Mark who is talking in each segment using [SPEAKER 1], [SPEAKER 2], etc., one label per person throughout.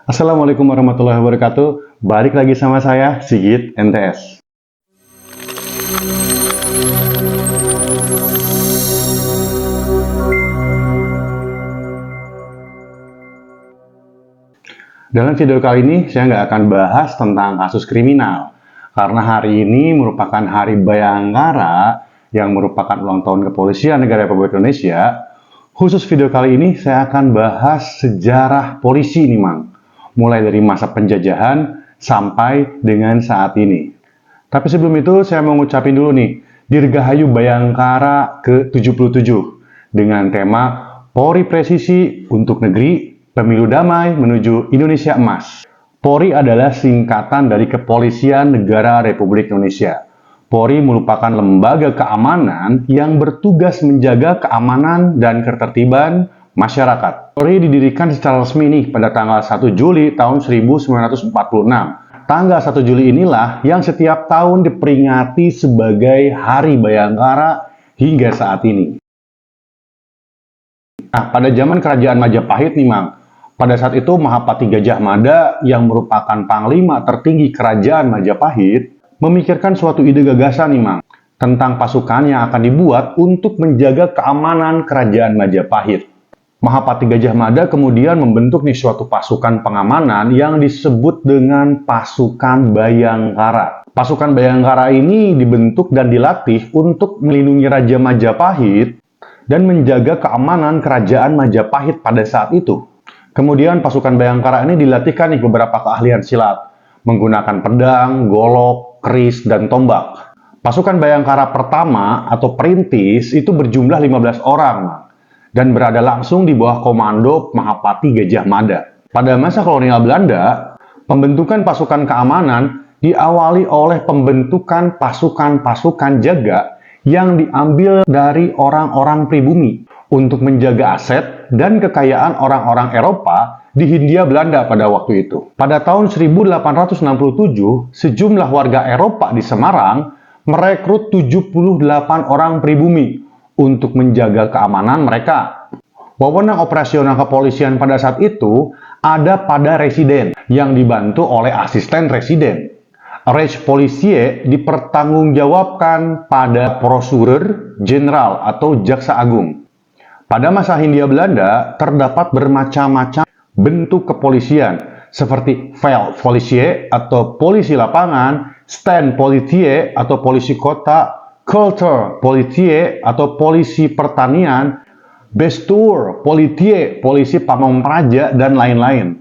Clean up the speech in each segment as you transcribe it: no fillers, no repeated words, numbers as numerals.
[SPEAKER 1] Assalamualaikum warahmatullahi wabarakatuh. Balik lagi sama saya, Sigit NTS. Dalam video kali ini, saya nggak akan bahas tentang kasus kriminal. Karena hari ini merupakan Hari Bayangkara, yang merupakan ulang tahun Kepolisian Negara Republik Indonesia. Khusus video kali ini, saya akan bahas sejarah polisi nih, Mang. Mulai dari masa penjajahan sampai dengan saat ini. Tapi sebelum itu, saya mau ngucapin dulu nih, Dirgahayu Bayangkara ke-77 dengan tema Polri Presisi untuk Negeri, Pemilu Damai menuju Indonesia Emas. Polri adalah singkatan dari Kepolisian Negara Republik Indonesia. Polri merupakan lembaga keamanan yang bertugas menjaga keamanan dan ketertiban masyarakat. Polri didirikan secara resmi nih pada tanggal 1 Juli tahun 1946. Tanggal 1 Juli inilah yang setiap tahun diperingati sebagai Hari Bayangkara hingga saat ini. Nah, pada zaman kerajaan Majapahit nih, Mang, pada saat itu Mahapati Gajah Mada yang merupakan panglima tertinggi kerajaan Majapahit memikirkan suatu ide gagasan nih, Mang, tentang pasukan yang akan dibuat untuk menjaga keamanan kerajaan Majapahit. Mahapati Gajah Mada kemudian membentuk nih suatu pasukan pengamanan yang disebut dengan pasukan Bayangkara. Pasukan Bayangkara ini dibentuk dan dilatih untuk melindungi Raja Majapahit dan menjaga keamanan kerajaan Majapahit pada saat itu. Kemudian pasukan Bayangkara ini dilatihkan nih beberapa keahlian silat, menggunakan pedang, golok, keris, dan tombak. Pasukan Bayangkara pertama atau perintis itu berjumlah 15 orang dan berada langsung di bawah komando Mahapati Gajah Mada. Pada masa kolonial Belanda, pembentukan pasukan keamanan diawali oleh pembentukan pasukan-pasukan jaga yang diambil dari orang-orang pribumi untuk menjaga aset dan kekayaan orang-orang Eropa di Hindia Belanda pada waktu itu. Pada tahun 1867, sejumlah warga Eropa di Semarang merekrut 78 orang pribumi untuk menjaga keamanan mereka. Wewenang operasional kepolisian pada saat itu ada pada residen yang dibantu oleh asisten residen. Reichspolizei dipertanggungjawabkan pada Prokureur Jenderal atau Jaksa Agung. Pada masa Hindia Belanda, terdapat bermacam-macam bentuk kepolisian, seperti Veldpolizei atau polisi lapangan, Standpolizei atau polisi kota, Kulturpolizei atau polisi pertanian, Bestuurpolizei, polisi pamong praja, dan lain-lain.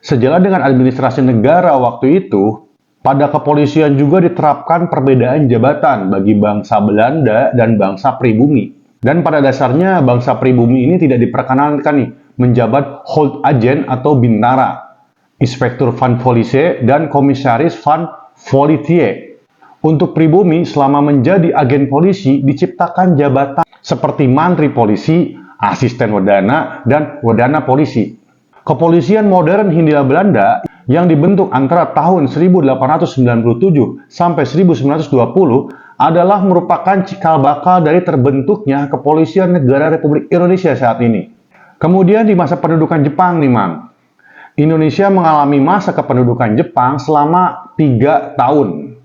[SPEAKER 1] Sejalan dengan administrasi negara waktu itu, pada kepolisian juga diterapkan perbedaan jabatan bagi bangsa Belanda dan bangsa pribumi. Dan pada dasarnya bangsa pribumi ini tidak diperkenankan nih menjabat hoofdagent atau bintara, inspektur van polisie, dan komisaris van politie. Untuk pribumi selama menjadi agen polisi diciptakan jabatan seperti mantri polisi, asisten wedana, dan wedana polisi. Kepolisian modern Hindia Belanda yang dibentuk antara tahun 1897 sampai 1920 adalah merupakan cikal bakal dari terbentuknya Kepolisian Negara Republik Indonesia saat ini. Kemudian di masa pendudukan Jepang nih, Mang, Indonesia mengalami masa kependudukan Jepang selama 3 tahun.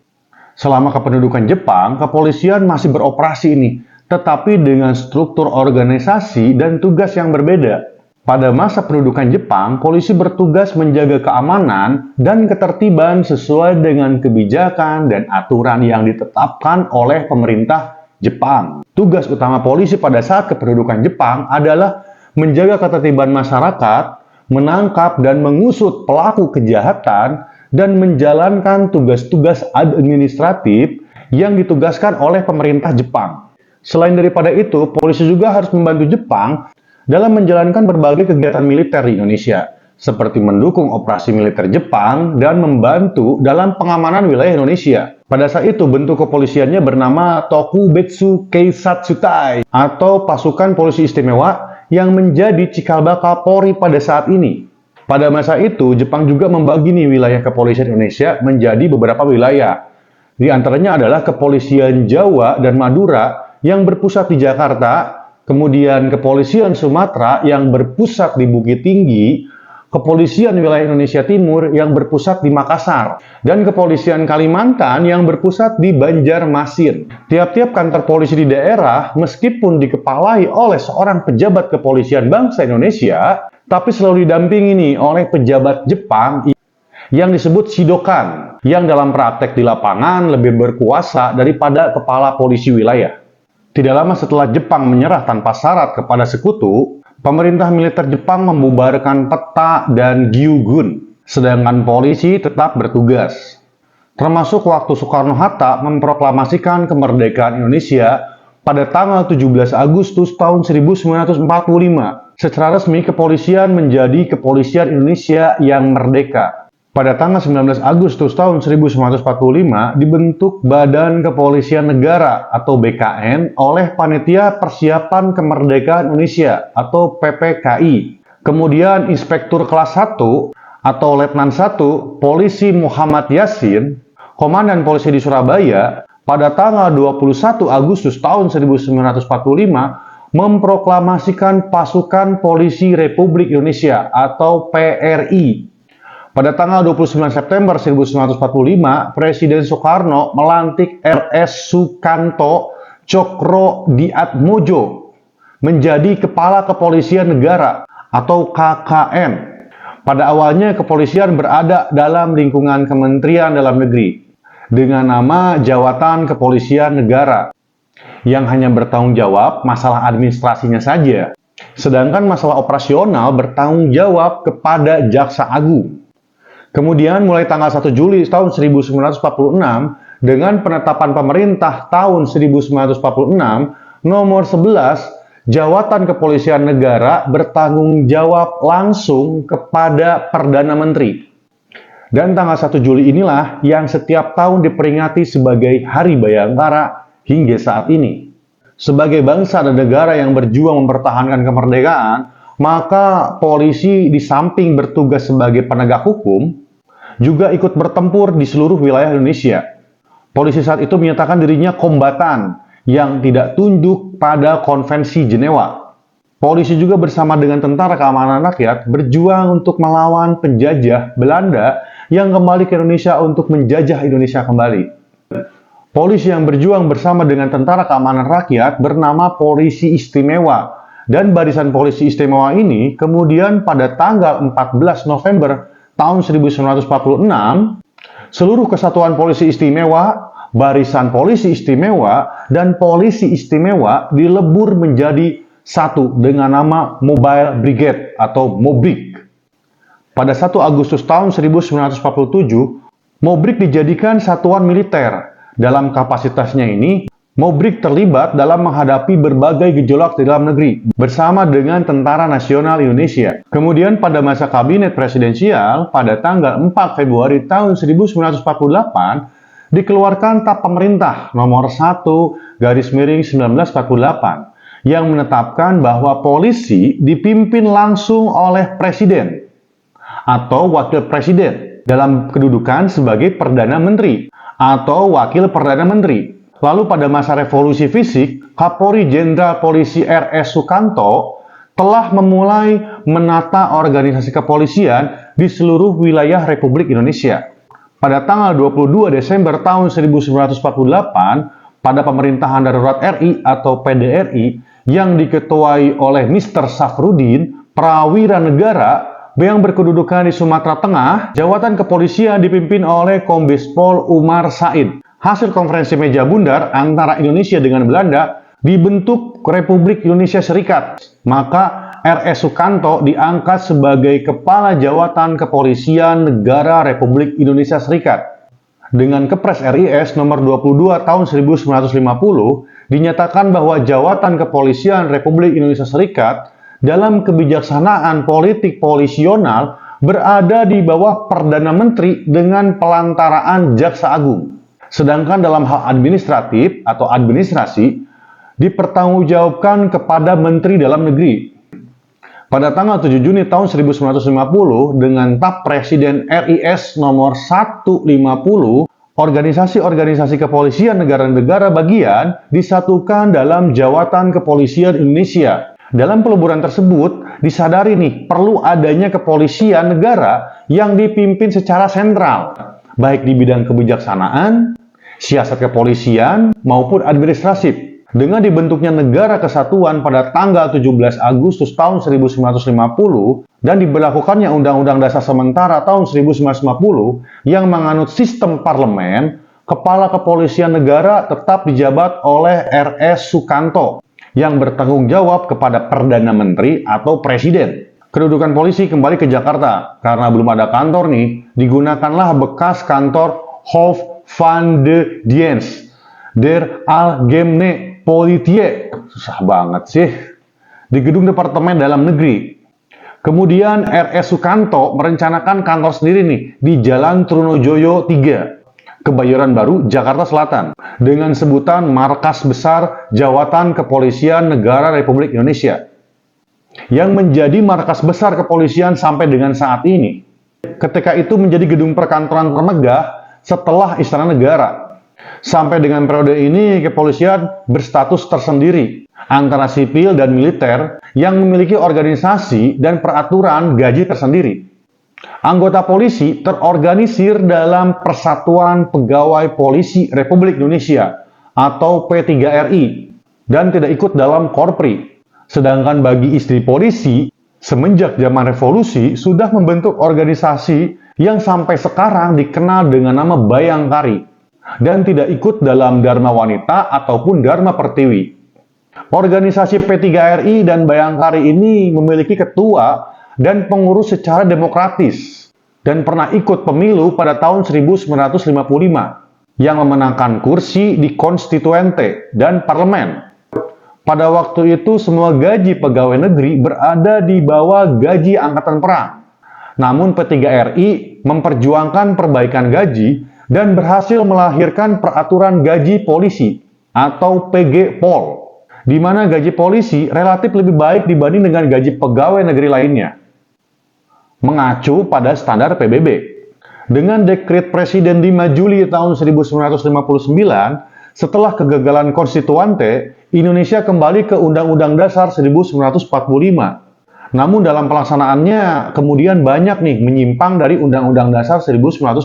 [SPEAKER 1] Selama kependudukan Jepang, kepolisian masih beroperasi ini, tetapi dengan struktur organisasi dan tugas yang berbeda. Pada masa pendudukan Jepang, polisi bertugas menjaga keamanan dan ketertiban sesuai dengan kebijakan dan aturan yang ditetapkan oleh pemerintah Jepang. Tugas utama polisi pada saat kependudukan Jepang adalah menjaga ketertiban masyarakat, menangkap dan mengusut pelaku kejahatan, dan menjalankan tugas-tugas administratif yang ditugaskan oleh pemerintah Jepang. Selain daripada itu, polisi juga harus membantu Jepang dalam menjalankan berbagai kegiatan militer di Indonesia, seperti mendukung operasi militer Jepang dan membantu dalam pengamanan wilayah Indonesia. Pada saat itu, bentuk kepolisiannya bernama Tokubetsu Keisatsutai, atau pasukan polisi istimewa yang menjadi cikal bakal Polri pada saat ini. Pada masa itu, Jepang juga membagi wilayah kepolisian Indonesia menjadi beberapa wilayah. Di antaranya adalah Kepolisian Jawa dan Madura yang berpusat di Jakarta, kemudian Kepolisian Sumatera yang berpusat di Bukit Tinggi, Kepolisian Wilayah Indonesia Timur yang berpusat di Makassar, dan Kepolisian Kalimantan yang berpusat di Banjarmasin. Tiap-tiap kantor polisi di daerah, meskipun dikepalai oleh seorang pejabat kepolisian bangsa Indonesia, tapi selalu didampingi nih oleh pejabat Jepang yang disebut Shidokan, yang dalam praktek di lapangan lebih berkuasa daripada kepala polisi wilayah. Tidak lama setelah Jepang menyerah tanpa syarat kepada sekutu, pemerintah militer Jepang membubarkan peta dan gyugun, sedangkan polisi tetap bertugas. Termasuk waktu Soekarno-Hatta memproklamasikan kemerdekaan Indonesia pada tanggal 17 Agustus tahun 1945. Secara resmi, kepolisian menjadi Kepolisian Indonesia yang Merdeka. Pada tanggal 19 Agustus tahun 1945 dibentuk Badan Kepolisian Negara atau BKN oleh Panitia Persiapan Kemerdekaan Indonesia atau PPKI. Kemudian Inspektur Kelas 1 atau Letnan 1 Polisi Muhammad Yasin, Komandan Polisi di Surabaya, pada tanggal 21 Agustus tahun 1945 memproklamasikan Pasukan Polisi Republik Indonesia atau PRI. Pada tanggal 29 September 1945, Presiden Soekarno melantik R.S. Sukanto Tjokrodiatmojo menjadi Kepala Kepolisian Negara atau KKN. Pada awalnya kepolisian berada dalam lingkungan Kementerian Dalam Negeri dengan nama Jawatan Kepolisian Negara yang hanya bertanggung jawab masalah administrasinya saja. Sedangkan masalah operasional bertanggung jawab kepada Jaksa Agung. Kemudian mulai tanggal 1 Juli tahun 1946 dengan penetapan pemerintah tahun 1946 nomor 11, Jawatan Kepolisian Negara bertanggung jawab langsung kepada Perdana Menteri. Dan tanggal 1 Juli inilah yang setiap tahun diperingati sebagai Hari Bayangkara hingga saat ini. Sebagai bangsa dan negara yang berjuang mempertahankan kemerdekaan, maka polisi di samping bertugas sebagai penegak hukum, juga ikut bertempur di seluruh wilayah Indonesia. Polisi saat itu menyatakan dirinya kombatan yang tidak tunduk pada Konvensi Jenewa. Polisi juga bersama dengan Tentara Keamanan Rakyat berjuang untuk melawan penjajah Belanda yang kembali ke Indonesia untuk menjajah Indonesia kembali. Polisi yang berjuang bersama dengan Tentara Keamanan Rakyat bernama Polisi Istimewa, dan barisan polisi istimewa ini kemudian pada tanggal 14 November tahun 1946, seluruh kesatuan polisi istimewa, barisan polisi istimewa, dan polisi istimewa dilebur menjadi satu dengan nama Mobile Brigade atau Mobrik. Pada 1 Agustus tahun 1947, Mobrik dijadikan satuan militer. Dalam kapasitasnya ini, Mobrik terlibat dalam menghadapi berbagai gejolak di dalam negeri bersama dengan Tentara Nasional Indonesia. Kemudian pada masa kabinet presidensial pada tanggal 4 Februari tahun 1948 dikeluarkan TAP Pemerintah nomor 1/1948 yang menetapkan bahwa polisi dipimpin langsung oleh presiden atau wakil presiden dalam kedudukan sebagai Perdana Menteri atau wakil Perdana Menteri. Lalu pada masa revolusi fisik, Kapolri Jenderal Polisi R.S. Sukanto telah memulai menata organisasi kepolisian di seluruh wilayah Republik Indonesia. Pada tanggal 22 Desember tahun 1948, pada pemerintahan darurat RI atau PDRI yang diketuai oleh Mr. Safrudin, Prawira Negara yang berkedudukan di Sumatera Tengah, jawatan kepolisian dipimpin oleh Kombes Pol Umar Said. Hasil konferensi meja bundar antara Indonesia dengan Belanda dibentuk Republik Indonesia Serikat. Maka R.S. Sukanto diangkat sebagai Kepala Jawatan Kepolisian Negara Republik Indonesia Serikat. Dengan Kepres RIS nomor 22 tahun 1950 dinyatakan bahwa Jawatan Kepolisian Republik Indonesia Serikat dalam kebijaksanaan politik polisional berada di bawah Perdana Menteri dengan pelantaraan Jaksa Agung. Sedangkan dalam hal administratif atau administrasi dipertanggungjawabkan kepada Menteri Dalam Negeri. Pada tanggal 7 Juni tahun 1950 dengan TAP Presiden RIS nomor 150, organisasi-organisasi kepolisian negara-negara bagian disatukan dalam Jawatan Kepolisian Indonesia. Dalam peleburan tersebut disadari nih, perlu adanya kepolisian negara yang dipimpin secara sentral, baik di bidang kebijaksanaan, siasat kepolisian, maupun administrasi. Dengan dibentuknya Negara Kesatuan pada tanggal 17 Agustus tahun 1950 dan diberlakukannya Undang-Undang Dasar Sementara tahun 1950 yang menganut sistem parlemen, Kepala Kepolisian Negara tetap dijabat oleh R.S. Sukanto yang bertanggung jawab kepada Perdana Menteri atau Presiden. Kedudukan polisi kembali ke Jakarta. Karena belum ada kantor nih, digunakanlah bekas kantor Hof van de Dienst der Algemene Politie, susah banget sih, di gedung Departemen Dalam Negeri. Kemudian R.S. Sukanto merencanakan kantor sendiri nih di Jalan Trunojoyo 3, Kebayoran Baru, Jakarta Selatan, dengan sebutan Markas Besar Jawatan Kepolisian Negara Republik Indonesia, yang menjadi markas besar kepolisian sampai dengan saat ini. Ketika itu menjadi gedung perkantoran termegah setelah Istana Negara. Sampai dengan periode ini, kepolisian berstatus tersendiri antara sipil dan militer yang memiliki organisasi dan peraturan gaji tersendiri. Anggota polisi terorganisir dalam Persatuan Pegawai Polisi Republik Indonesia atau P3RI dan tidak ikut dalam Korpri. Sedangkan bagi istri polisi, semenjak zaman revolusi sudah membentuk organisasi yang sampai sekarang dikenal dengan nama Bayangkari dan tidak ikut dalam Dharma Wanita ataupun Dharma Pertiwi. Organisasi P3RI dan Bayangkari ini memiliki ketua dan pengurus secara demokratis dan pernah ikut pemilu pada tahun 1955 yang memenangkan kursi di Konstituente dan Parlemen. Pada waktu itu semua gaji pegawai negeri berada di bawah gaji Angkatan Perang. Namun P3RI memperjuangkan perbaikan gaji dan berhasil melahirkan peraturan gaji polisi atau PG-POL, di mana gaji polisi relatif lebih baik dibanding dengan gaji pegawai negeri lainnya, mengacu pada standar PBB. Dengan dekret Presiden 5 Juli tahun 1959, setelah kegagalan Konstituante, Indonesia kembali ke Undang-Undang Dasar 1945. Namun dalam pelaksanaannya kemudian banyak nih menyimpang dari Undang-Undang Dasar 1945.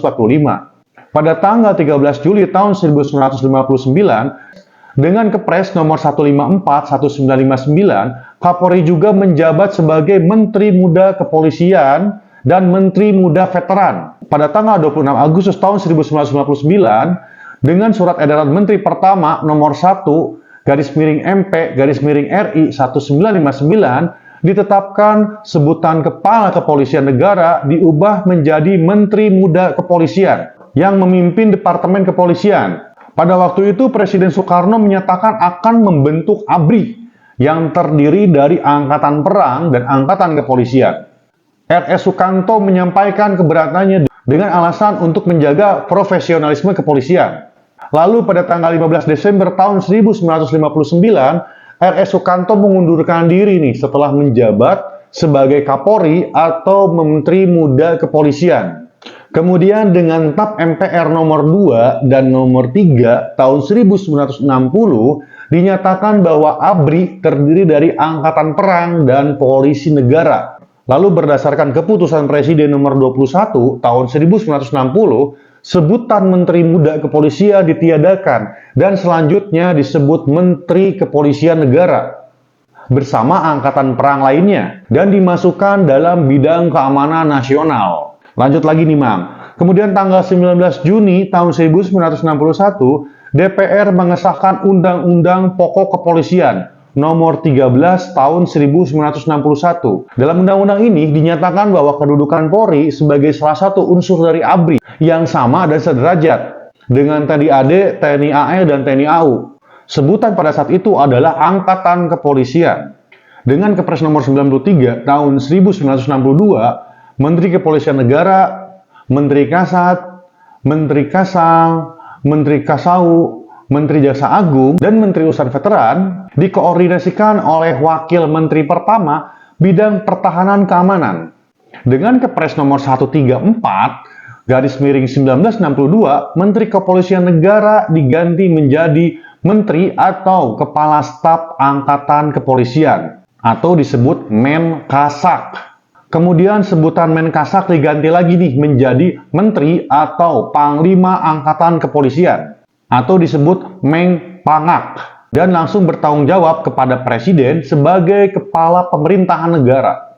[SPEAKER 1] Pada tanggal 13 Juli tahun 1959, dengan Kepres nomor 154/1959, Kapolri juga menjabat sebagai Menteri Muda Kepolisian dan Menteri Muda Veteran. Pada tanggal 26 Agustus tahun 1959, dengan Surat Edaran Menteri Pertama nomor 1/MP/RI 1959, ditetapkan sebutan Kepala Kepolisian Negara diubah menjadi Menteri Muda Kepolisian yang memimpin Departemen Kepolisian. Pada waktu itu Presiden Soekarno menyatakan akan membentuk ABRI yang terdiri dari Angkatan Perang dan Angkatan Kepolisian. R.S. Sukanto menyampaikan keberatannya dengan alasan untuk menjaga profesionalisme kepolisian. Lalu pada tanggal 15 Desember tahun 1959, R.S. Sukanto mengundurkan diri nih setelah menjabat sebagai Kapolri atau Menteri Muda Kepolisian. Kemudian dengan TAP MPR nomor 2 dan nomor 3 tahun 1960 dinyatakan bahwa ABRI terdiri dari Angkatan Perang dan Polisi Negara. Lalu berdasarkan keputusan Presiden nomor 21 tahun 1960, sebutan Menteri Muda Kepolisian ditiadakan dan selanjutnya disebut Menteri Kepolisian Negara bersama Angkatan Perang lainnya dan dimasukkan dalam bidang keamanan nasional. Lanjut lagi nih, Mang. Kemudian tanggal 19 Juni tahun 1961, DPR mengesahkan Undang-Undang Pokok Kepolisian nomor 13 tahun 1961. Dalam undang-undang ini dinyatakan bahwa kedudukan Polri sebagai salah satu unsur dari ABRI yang sama dan sederajat dengan TNI AD, TNI AL, dan TNI AU. Sebutan pada saat itu adalah Angkatan Kepolisian. Dengan Kepres nomor 93 tahun 1962, Menteri Kepolisian Negara, Menteri Kasat, Menteri Kasal, Menteri Kasau, Menteri Jaksa Agung, dan Menteri Urusan Veteran dikoordinasikan oleh Wakil Menteri Pertama Bidang Pertahanan Keamanan. Dengan Kepres nomor 134/1962, Menteri Kepolisian Negara diganti menjadi Menteri atau Kepala Staf Angkatan Kepolisian. atau disebut Menkasak. Kemudian sebutan Menkasak diganti lagi nih menjadi Menteri atau Panglima Angkatan Kepolisian atau disebut Mengpangak dan langsung bertanggung jawab kepada Presiden sebagai kepala pemerintahan negara.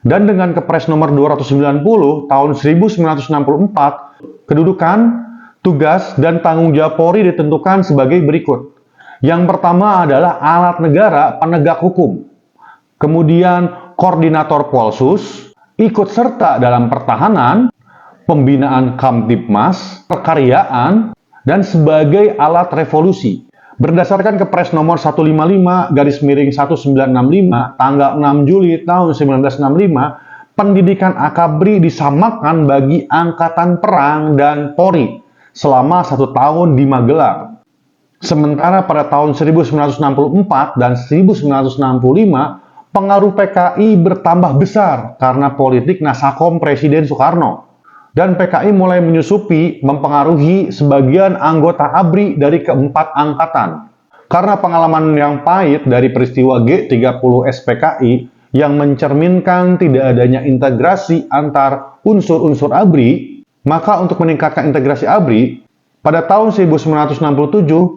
[SPEAKER 1] Dan dengan Kepres nomor 290 tahun 1964, kedudukan, tugas, dan tanggung jawab Polri ditentukan sebagai berikut. Yang pertama adalah alat negara penegak hukum. Kemudian koordinator Polsus, ikut serta dalam pertahanan, pembinaan Kamtibmas, pekaryaan, dan sebagai alat revolusi. Berdasarkan Kepres nomor 155/1965 tanggal 6 Juli tahun 1965, pendidikan akabri disamakan bagi Angkatan Perang dan Polri selama 1 tahun di Magelang. Sementara pada tahun 1964 dan 1965, pengaruh PKI bertambah besar karena politik Nasakom Presiden Soekarno. Dan PKI mulai menyusupi, mempengaruhi sebagian anggota ABRI dari keempat angkatan. Karena pengalaman yang pahit dari peristiwa G30 SPKI yang mencerminkan tidak adanya integrasi antar unsur-unsur ABRI, maka untuk meningkatkan integrasi ABRI, pada tahun 1967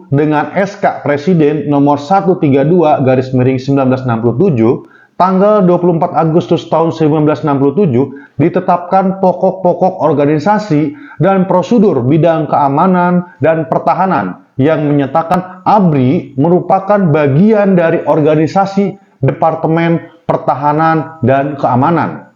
[SPEAKER 1] dengan SK Presiden nomor 132/1967 tanggal 24 Agustus tahun 1967 ditetapkan pokok-pokok organisasi dan prosedur bidang keamanan dan pertahanan yang menyatakan ABRI merupakan bagian dari organisasi Departemen Pertahanan dan Keamanan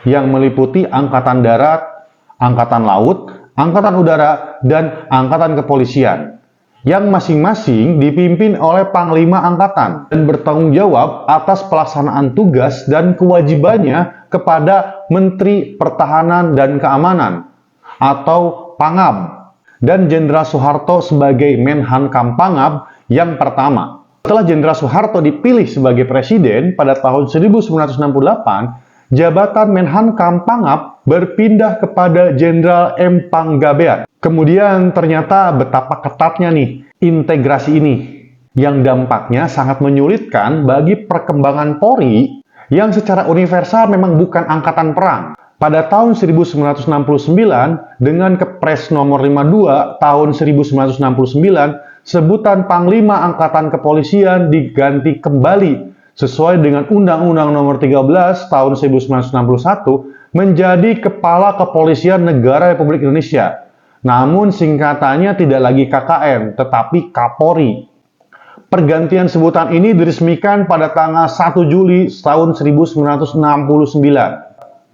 [SPEAKER 1] yang meliputi Angkatan Darat, Angkatan Laut, Angkatan Udara, dan Angkatan Kepolisian, yang masing-masing dipimpin oleh Panglima Angkatan dan bertanggung jawab atas pelaksanaan tugas dan kewajibannya kepada Menteri Pertahanan dan Keamanan atau Pangab dan Jenderal Soeharto sebagai Menhankam Pangab yang pertama. Setelah Jenderal Soeharto dipilih sebagai presiden pada tahun 1968, jabatan Menhankam Pangab berpindah kepada Jenderal M. Panggabean. Kemudian ternyata betapa ketatnya nih integrasi ini, yang dampaknya sangat menyulitkan bagi perkembangan Polri yang secara universal memang bukan angkatan perang. Pada tahun 1969, dengan Kepres nomor 52 tahun 1969, sebutan Panglima Angkatan Kepolisian diganti kembali sesuai dengan Undang-Undang nomor 13 tahun 1961 menjadi Kepala Kepolisian Negara Republik Indonesia. Namun singkatannya tidak lagi KKN, tetapi Kapolri. Pergantian sebutan ini diresmikan pada tanggal 1 Juli tahun 1969.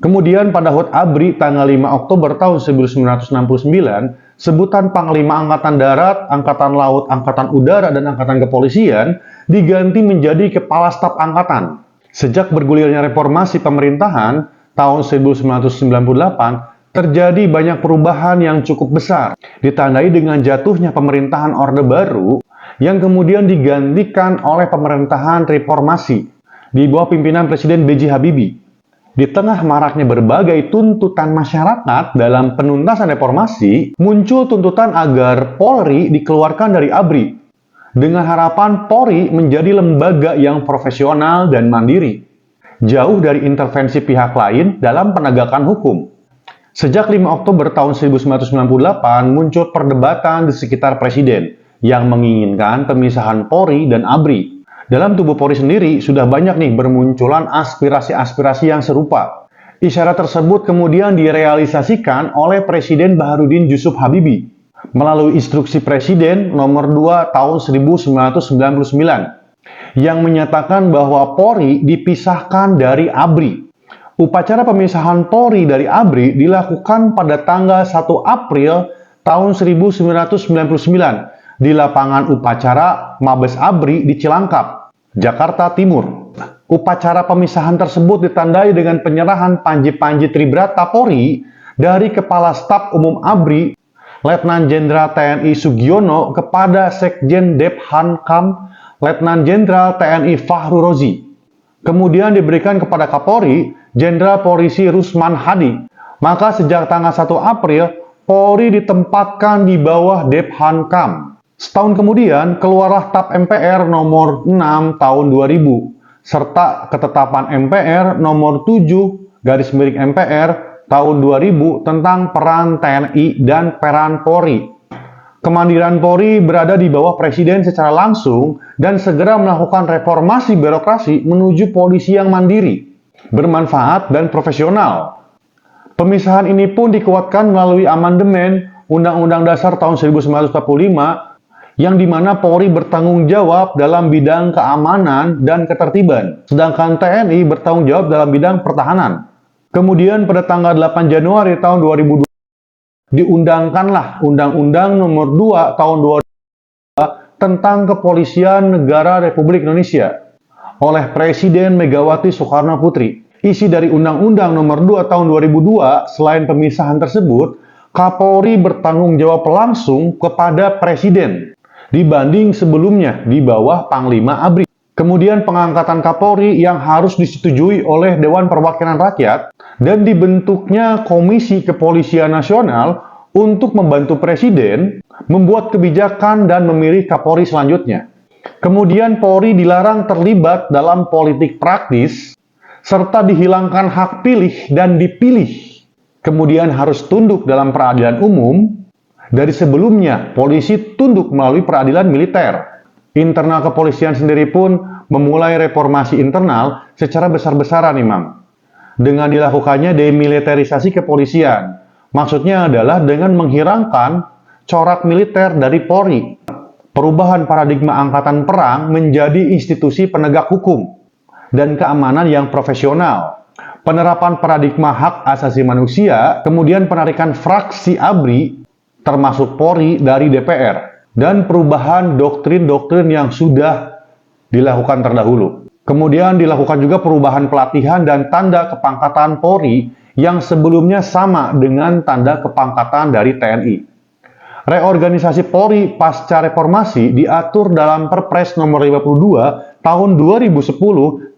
[SPEAKER 1] Kemudian pada HUT ABRI tanggal 5 Oktober tahun 1969, sebutan Panglima Angkatan Darat, Angkatan Laut, Angkatan Udara, dan Angkatan Kepolisian diganti menjadi Kepala Staf Angkatan. Sejak bergulirnya reformasi pemerintahan tahun 1998, terjadi banyak perubahan yang cukup besar, ditandai dengan jatuhnya pemerintahan Orde Baru yang kemudian digantikan oleh pemerintahan reformasi di bawah pimpinan Presiden B.J. Habibie. Di tengah maraknya berbagai tuntutan masyarakat dalam penuntasan reformasi, muncul tuntutan agar Polri dikeluarkan dari ABRI, dengan harapan Polri menjadi lembaga yang profesional dan mandiri, jauh dari intervensi pihak lain dalam penegakan hukum. Sejak 5 Oktober tahun 1998 muncul perdebatan di sekitar Presiden yang menginginkan pemisahan Polri dan ABRI. Dalam tubuh Polri sendiri sudah banyak nih bermunculan aspirasi-aspirasi yang serupa. Isyarat tersebut kemudian direalisasikan oleh Presiden Baharudin Yusuf Habibie melalui instruksi Presiden nomor 2 tahun 1999 yang menyatakan bahwa Polri dipisahkan dari ABRI. Upacara pemisahan Polri dari ABRI dilakukan pada tanggal 1 April tahun 1999 di lapangan upacara Mabes ABRI di Cilangkap, Jakarta Timur. Upacara pemisahan tersebut ditandai dengan penyerahan panji-panji Tribrata Polri dari Kepala Staf Umum ABRI, Letnan Jenderal TNI Sugiono kepada Sekjen Dephankam, Letnan Jenderal TNI Fahru Rozi. Kemudian diberikan kepada Kapolri, Jenderal Polisi Rusman Hadi. Maka sejak tanggal 1 April, Polri ditempatkan di bawah Dephankam. Setahun kemudian, keluarlah TAP MPR nomor 6 tahun 2000. serta ketetapan MPR nomor 7/MPR tahun 2000 tentang peran TNI dan peran Polri. Kemandirian Polri berada di bawah Presiden secara langsung dan segera melakukan reformasi birokrasi menuju polisi yang mandiri, bermanfaat dan profesional. Pemisahan ini pun dikuatkan melalui amandemen Undang-Undang Dasar tahun 1945 yang dimana Polri bertanggung jawab dalam bidang keamanan dan ketertiban, sedangkan TNI bertanggung jawab dalam bidang pertahanan. Kemudian pada tanggal 8 Januari tahun 2002 diundangkanlah Undang-Undang Nomor 2 tahun 2002 tentang Kepolisian Negara Republik Indonesia oleh Presiden Megawati Soekarno Putri. Isi dari Undang-Undang Nomor 2 tahun 2002, selain pemisahan tersebut, Kapolri bertanggung jawab langsung kepada Presiden dibanding sebelumnya di bawah Panglima ABRI. Kemudian pengangkatan Kapolri yang harus disetujui oleh Dewan Perwakilan Rakyat dan dibentuknya Komisi Kepolisian Nasional untuk membantu Presiden membuat kebijakan dan memilih Kapolri selanjutnya. Kemudian Polri dilarang terlibat dalam politik praktis serta dihilangkan hak pilih dan dipilih. Kemudian harus tunduk dalam peradilan umum. Dari sebelumnya, polisi tunduk melalui peradilan militer. Internal kepolisian sendiri pun memulai reformasi internal secara besar-besaran nih, Mang. Dengan dilakukannya demilitarisasi kepolisian. Maksudnya adalah dengan menghilangkan corak militer dari Polri. Perubahan paradigma angkatan perang menjadi institusi penegak hukum dan keamanan yang profesional. Penerapan paradigma hak asasi manusia, kemudian penarikan fraksi ABRI, termasuk Polri dari DPR, dan perubahan doktrin-doktrin yang sudah dilakukan terdahulu. Kemudian dilakukan juga perubahan pelatihan dan tanda kepangkatan Polri yang sebelumnya sama dengan tanda kepangkatan dari TNI. Reorganisasi Polri pasca reformasi diatur dalam Perpres nomor 52 tahun 2010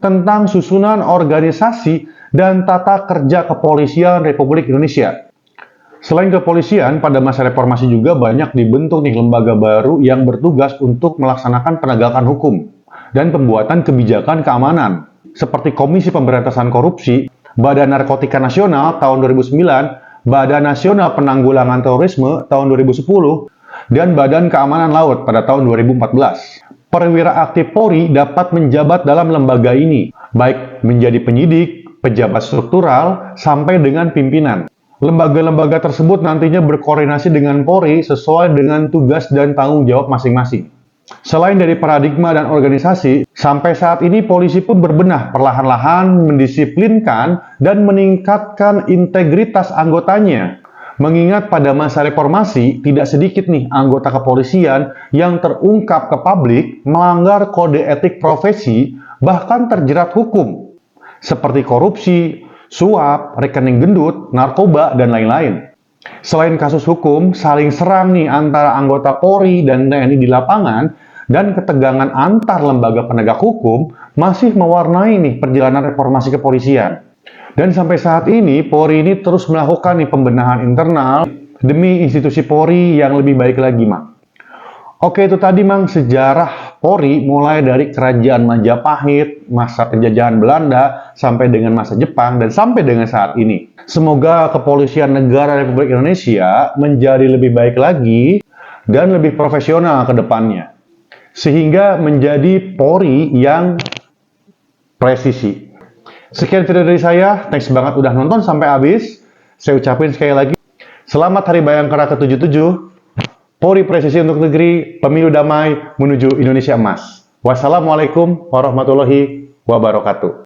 [SPEAKER 1] tentang susunan organisasi dan tata kerja kepolisian Republik Indonesia. Selain kepolisian, pada masa reformasi juga banyak dibentuk nih lembaga baru yang bertugas untuk melaksanakan penegakan hukum dan pembuatan kebijakan keamanan, seperti Komisi Pemberantasan Korupsi, Badan Narkotika Nasional tahun 2009, Badan Nasional Penanggulangan Terorisme tahun 2010, dan Badan Keamanan Laut pada tahun 2014. Perwira aktif Polri dapat menjabat dalam lembaga ini, baik menjadi penyidik, pejabat struktural, sampai dengan pimpinan. Lembaga-lembaga tersebut nantinya berkoordinasi dengan Polri sesuai dengan tugas dan tanggung jawab masing-masing. Selain dari paradigma dan organisasi, sampai saat ini polisi pun berbenah perlahan-lahan mendisiplinkan dan meningkatkan integritas anggotanya. Mengingat pada masa reformasi, tidak sedikit nih anggota kepolisian yang terungkap ke publik melanggar kode etik profesi, bahkan terjerat hukum, seperti korupsi, suap, rekening gendut, narkoba, dan lain-lain. Selain kasus hukum, saling serang nih antara anggota Polri dan TNI di lapangan, dan ketegangan antar lembaga penegak hukum masih mewarnai nih perjalanan reformasi kepolisian. Dan sampai saat ini, Polri ini terus melakukan nih pembenahan internal demi institusi Polri yang lebih baik lagi, Mang. Oke, itu tadi, Mang, sejarah Polri mulai dari Kerajaan Majapahit, masa penjajahan Belanda, sampai dengan masa Jepang, dan sampai dengan saat ini. Semoga kepolisian negara Republik Indonesia menjadi lebih baik lagi dan lebih profesional ke depannya. Sehingga menjadi Polri yang presisi. Sekian video dari saya, thanks banget udah nonton sampai habis. Saya ucapin sekali lagi, selamat Hari Bayangkara ke-77. Polri presisi untuk negeri, pemilu damai menuju Indonesia emas. Wassalamualaikum warahmatullahi wabarakatuh.